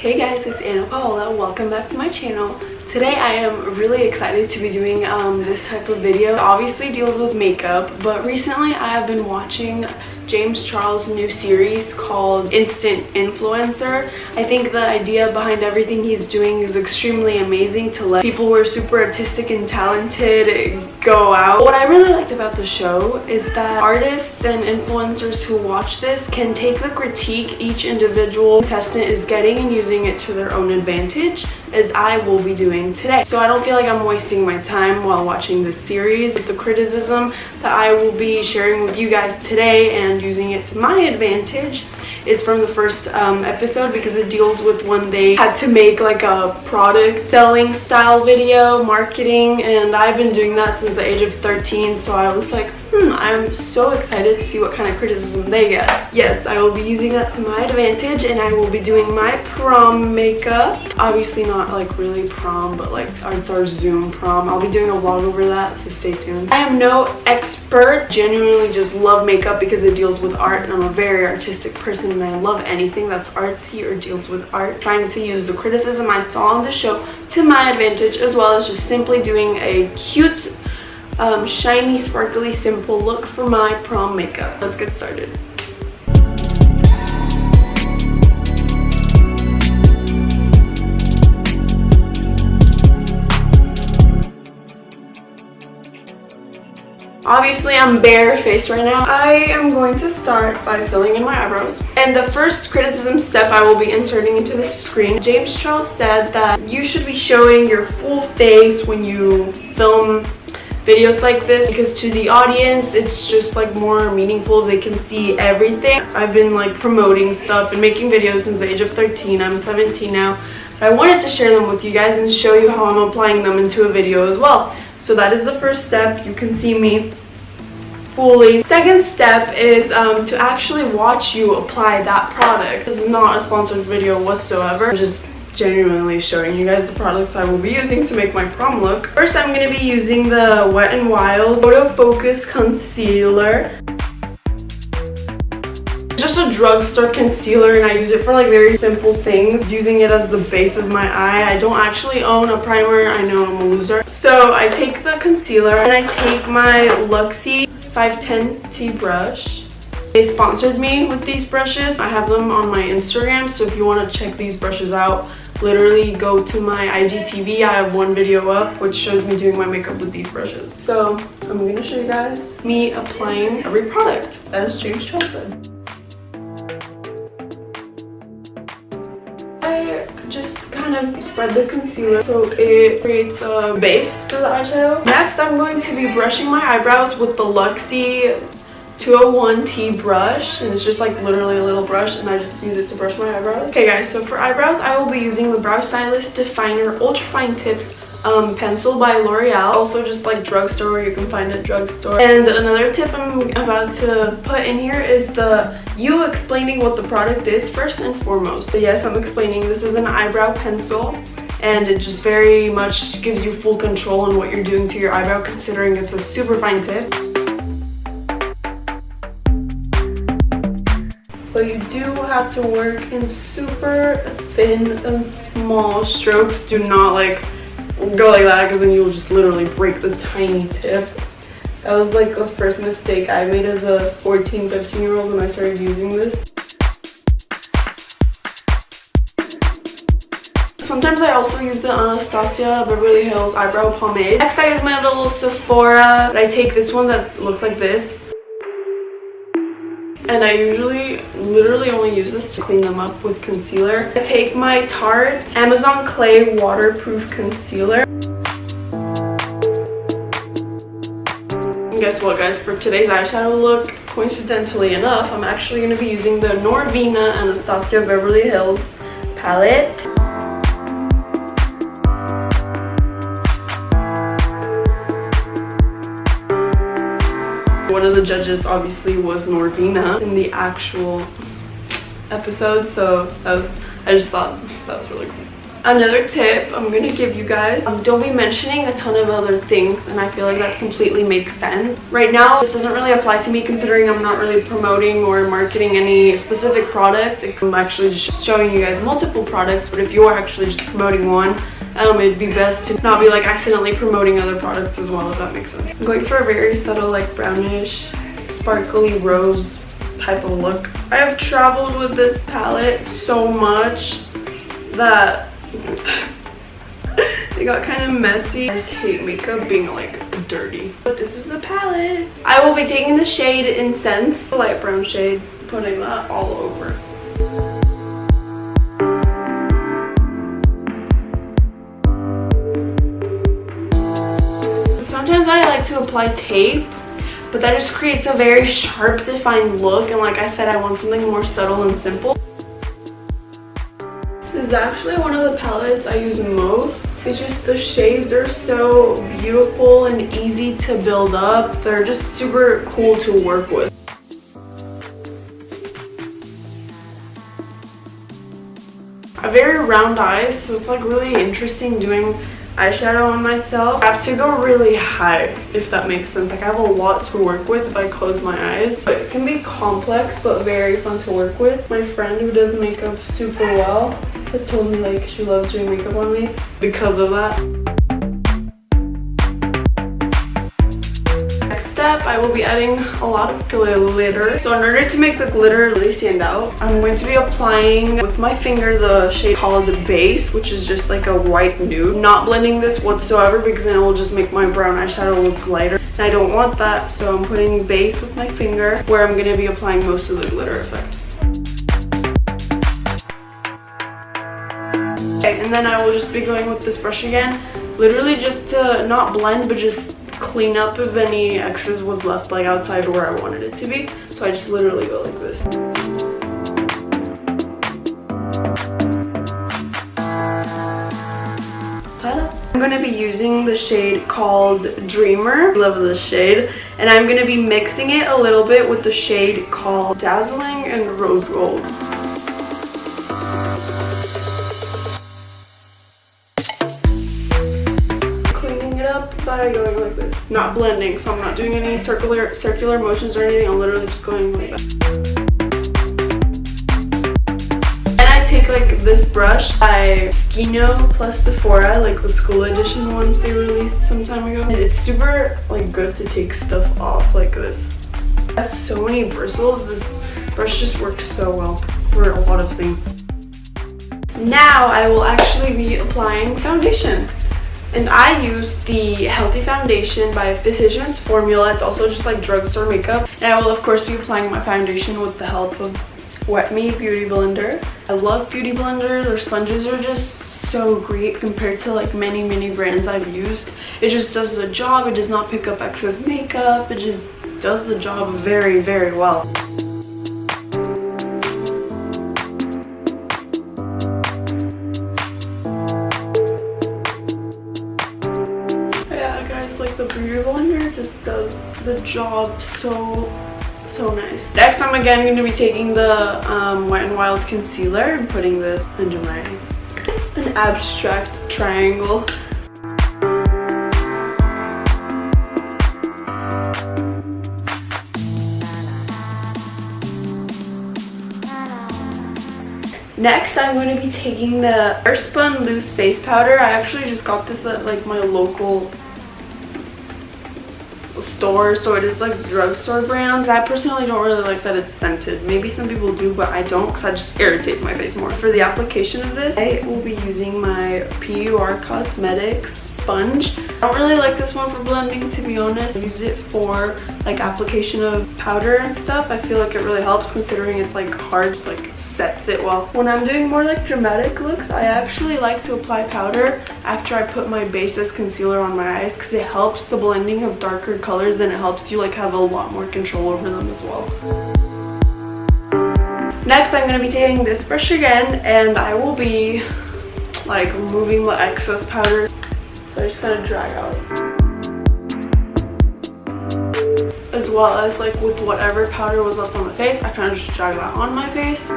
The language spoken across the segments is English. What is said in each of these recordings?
Hey guys, it's Paola. Welcome back to my channel. Today I am really excited to be doing this type of video. It obviously deals with makeup, but recently I have been watching James Charles' new series called Instant Influencer. I think the idea behind everything he's doing is extremely amazing, to let people who are super artistic and talented go out. What I really liked about the show is that artists and influencers who watch this can take the critique each individual contestant is getting and using it to their own advantage, as I will be doing today. So I don't feel like I'm wasting my time while watching this series. The criticism that I will be sharing with you guys today and using it to my advantage is from the first episode, because it deals with when they had to make like a product selling style video, marketing, and I've been doing that since the age of 13, so I was like, I'm so excited to see what kind of criticism they get. Yes, I will be using that to my advantage, and I will be doing my prom makeup. Obviously not like really prom, but like it's our Zoom prom. I'll be doing a vlog over that, so stay tuned. I am no expert, genuinely just love makeup because it deals with art, and I'm a very artistic person, and I love anything that's artsy or deals with art. Trying to use the criticism I saw on the show to my advantage, as well as just simply doing a cute, shiny, sparkly, simple look for my prom makeup. Let's get started. Obviously, I'm bare-faced right now. I am going to start by filling in my eyebrows. And the first criticism step I will be inserting into the screen. James Charles said that you should be showing your full face when you film videos like this, because to the audience it's just like more meaningful. They can see everything. I've been like promoting stuff and making videos since the age of 13. I'm 17 now, but I wanted to share them with you guys and show you how I'm applying them into a video as well. So that is the first step. You can see me fully. Second step is to actually watch you apply that product. This is not a sponsored video whatsoever. I'm just genuinely showing you guys the products I will be using to make my prom look. First, I'm going to be using the Wet n Wild Photo Focus Concealer. It's just a drugstore concealer, and I use it for like very simple things, using it as the base of my eye. I don't actually own a primer. I know I'm a loser. So I take the concealer and I take my Luxie 510T brush. They sponsored me with these brushes. I have them on my Instagram, so if you want to check these brushes out, literally go to my IGTV. I have one video up which shows me doing my makeup with these brushes. So I'm going to show you guys me applying every product, as James Charles said. I just kind of spread the concealer so it creates a base for the eyeshadow. Next, I'm going to be brushing my eyebrows with the Luxie 201T brush, and it's just like literally a little brush, and I just use it to brush my eyebrows. Okay guys, so for eyebrows I will be using the Brow Stylist Definer Ultra Fine Tip pencil by L'Oreal, also just like drugstore, where you can find it drugstore. And another tip I'm about to put in here is you explaining what the product is first and foremost. So yes, I'm explaining this is an eyebrow pencil, and it just very much gives you full control on what you're doing to your eyebrow, considering it's a super fine tip. But you do have to work in super thin and small strokes. Do not like go like that, because then you'll just literally break the tiny tip. That was like the first mistake I made as a 14-15-year-old when I started using this. Sometimes I also use the Anastasia Beverly Hills eyebrow pomade. Next, I use my little Sephora. I take this one that looks like this, and I usually literally only use this to clean them up with concealer. I take my Tarte Amazon Clay Waterproof Concealer. And guess what guys, for today's eyeshadow look, coincidentally enough, I'm actually going to be using the Norvina Anastasia Beverly Hills palette. One of the judges obviously was Norvina in the actual episode, so I just thought that was really cool. Another tip I'm gonna give you guys, don't be mentioning a ton of other things, and I feel like that completely makes sense. Right now, this doesn't really apply to me considering I'm not really promoting or marketing any specific product. I'm actually just showing you guys multiple products, but if you are actually just promoting one, it'd be best to not be like accidentally promoting other products as well, if that makes sense. I'm going for a very subtle, like brownish, sparkly rose type of look. I have traveled with this palette so much that it got kind of messy. I just hate makeup being like dirty. But this is the palette. I will be taking the shade Incense, the light brown shade, putting that all over. Sometimes I like to apply tape, but that just creates a very sharp, defined look, and like I said, I want something more subtle and simple. This is actually one of the palettes I use most. It's just the shades are so beautiful and easy to build up. They're just super cool to work with. I have very round eyes, so it's like really interesting doing eyeshadow on myself. I have to go really high, if that makes sense. Like I have a lot to work with if I close my eyes. But it can be complex but very fun to work with. My friend who does makeup super well has told me like she loves doing makeup on me because of that. Next step, I will be adding a lot of glitter. So in order to make the glitter really stand out, I'm going to be applying with my finger the shade called the Base, which is just like a white nude. Not blending this whatsoever because then it will just make my brown eyeshadow look lighter. And I don't want that, so I'm putting Base with my finger where I'm going to be applying most of the glitter effect. Okay, and then I will just be going with this brush again, literally just to not blend but just clean up if any excess was left like outside where I wanted it to be. So I just literally go like this. I'm going to be using the shade called Dreamer. I love this shade. And I'm going to be mixing it a little bit with the shade called Dazzling and Rose Gold. By going like this, not blending, so I'm not doing any circular motions or anything. I'm literally just going like that. And I take like this brush by Skino plus Sephora, like the school edition ones they released some time ago. And it's super like good to take stuff off like this. It has so many bristles. This brush just works so well for a lot of things. Now I will actually be applying foundation. And I use the Healthy Foundation by Physicians Formula. It's also just like drugstore makeup. And I will of course be applying my foundation with the help of Wet Me Beauty Blender. I love Beauty Blender. Their sponges are just so great compared to like many brands I've used. It just does the job. It does not pick up excess makeup. It just does the job very well. Like the Beauty Blender just does the job so nice. Next, I'm again going to be taking the Wet n Wild concealer and putting this under my eyes. An abstract triangle. Next, I'm going to be taking the Airspun Loose Face Powder. I actually just got this at like my local store, so it is like drugstore brands. I personally don't really like that it's scented. Maybe some people do, but I don't because it just irritates my face more. For the application of this, I will be using my PUR Cosmetics sponge. I don't really like this one for blending, to be honest. I use it for like application of powder and stuff. I feel like it really helps considering it's like hard, like sets it well. When I'm doing more like dramatic looks, I actually like to apply powder after I put my base as concealer on my eyes because it helps the blending of darker colors and it helps you like have a lot more control over them as well. Next, I'm going to be taking this brush again and I will be like removing the excess powder. So I just kind of drag out. As well as like with whatever powder was left on the face, I kind of just drag that on my face.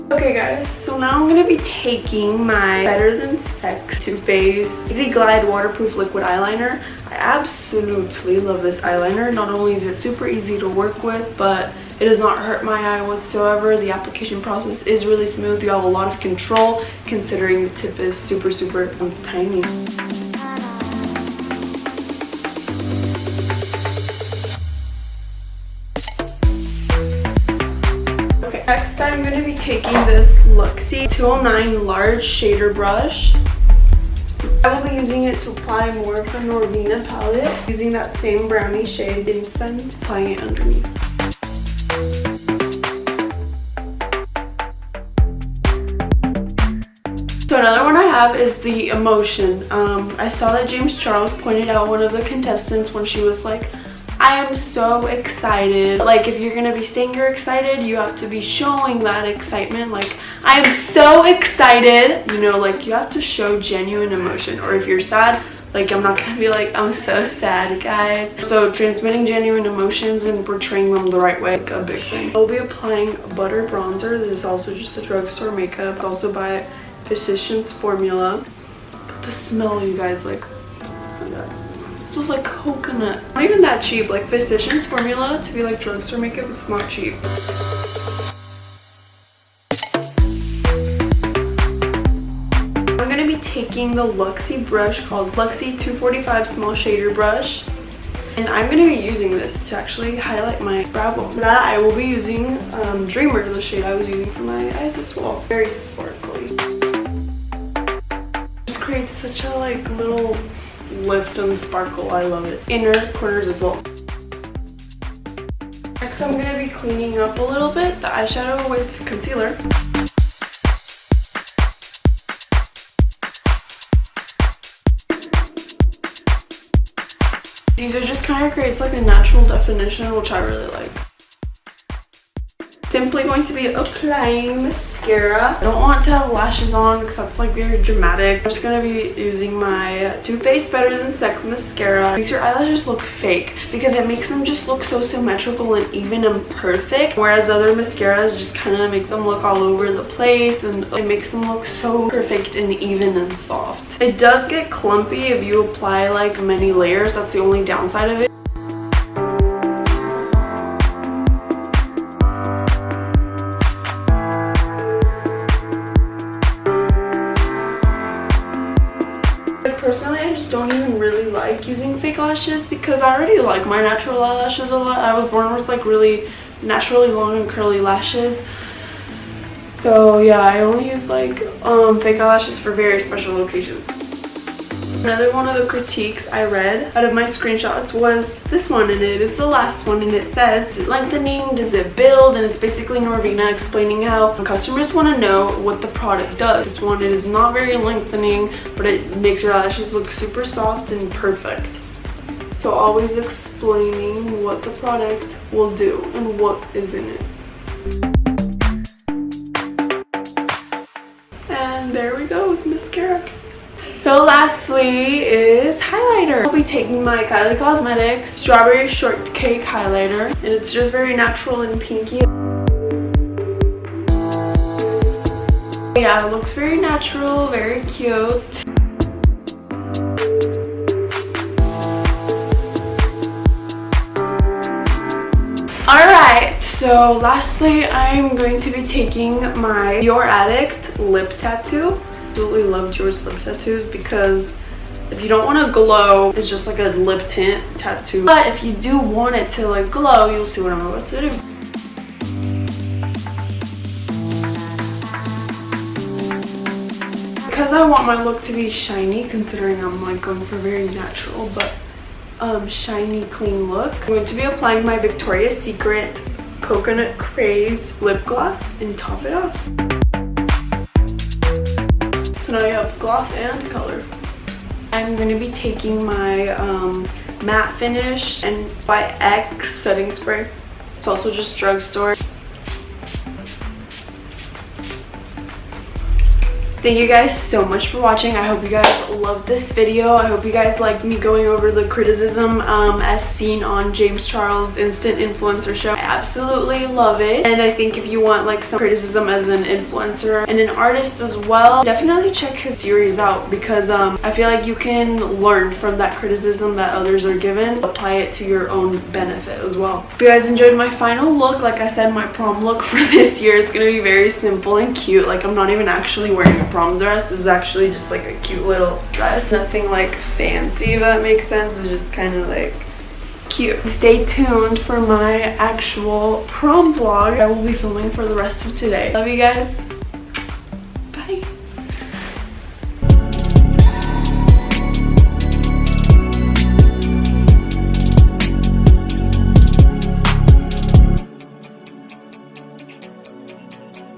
Okay guys, so now I'm going to be taking my Better Than Sex Too Faced Easy Glide Waterproof Liquid Eyeliner. I absolutely love this eyeliner. Not only is it super easy to work with, but it does not hurt my eye whatsoever. The application process is really smooth. You have a lot of control considering the tip is super tiny. Next, I'm going to be taking this Luxie 209 large shader brush. I will be using it to apply more of the Norvina palette, using that same brownie shade Incense, applying it underneath. So another one I have is the Emotion. I saw that James Charles pointed out one of the contestants when she was like, I am so excited. Like, if you're gonna be saying you're excited, you have to be showing that excitement. Like, I am so excited. You know, like, you have to show genuine emotion. Or if you're sad, like, I'm not gonna be like, I'm so sad, guys. So transmitting genuine emotions and portraying them the right way, like a big thing. I'll be applying butter bronzer. This is also just a drugstore makeup. It's also by Physicians Formula. But the smell, you guys, like, oh my god. It smells like coconut. Not even that cheap. Like, Physicians Formula to be like drugstore makeup, it's not cheap. I'm gonna be taking the Luxie brush called Luxie 245 Small Shader Brush, and I'm gonna be using this to actually highlight my brow bone. For that, I will be using Dreamer, the shade I was using for my eyes as well. Very sparkly. Just creates such a like little lift and sparkle. I love it. Inner corners as well. Next, I'm going to be cleaning up a little bit the eyeshadow with concealer. These are just kind of creates like a natural definition, which I really like. Simply going to be applying mascara. I don't want to have lashes on because that's like very dramatic. I'm just going to be using my Too Faced Better Than Sex mascara. It makes your eyelashes look fake because it makes them just look so symmetrical and even and perfect. Whereas other mascaras just kind of make them look all over the place and it makes them look so perfect and even and soft. It does get clumpy if you apply like many layers. That's the only downside of it. Personally, I just don't even really like using fake lashes because I already like my natural eyelashes a lot. I was born with like really naturally long and curly lashes. So yeah, I only use like fake eyelashes for very special occasions. Another one of the critiques I read out of my screenshots was this one, and it is the last one, and it says, is it lengthening, does it build? And it's basically Norvina explaining how customers want to know what the product does. This one, it is not very lengthening, but it makes your lashes look super soft and perfect. So always explaining what the product will do and what is in it. And there we go with mascara. So lastly is highlighter. I'll be taking my Kylie Cosmetics Strawberry Shortcake highlighter, and it's just very natural and pinky. Yeah, it looks very natural, very cute. Alright, so lastly I'm going to be taking my Dior Addict lip tattoo. Absolutely love Dior's lip tattoos because if you don't want to glow, it's just like a lip tint tattoo. But if you do want it to like glow, you'll see what I'm about to do. Because I want my look to be shiny, considering I'm like going for very natural but shiny clean look, I'm going to be applying my Victoria's Secret Coconut Craze lip gloss and top it off. So now you have gloss and color. I'm going to be taking my matte finish and by X setting spray. It's also just drugstore. Thank you guys so much for watching. I hope you guys loved this video. I hope you guys liked me going over the criticism as seen on James Charles' Instant Influencer show. I absolutely love it. And I think if you want like some criticism as an influencer and an artist as well, definitely check his series out, because I feel like you can learn from that criticism that others are given, apply it to your own benefit as well. If you guys enjoyed my final look, like I said, my prom look for this year is gonna be very simple and cute. Like, I'm not even actually wearing a prom dress. This is actually just like a cute little dress. Nothing like fancy, if that makes sense. It's just kind of like cute. Stay tuned for my actual prom vlog I will be filming for the rest of today. Love you guys.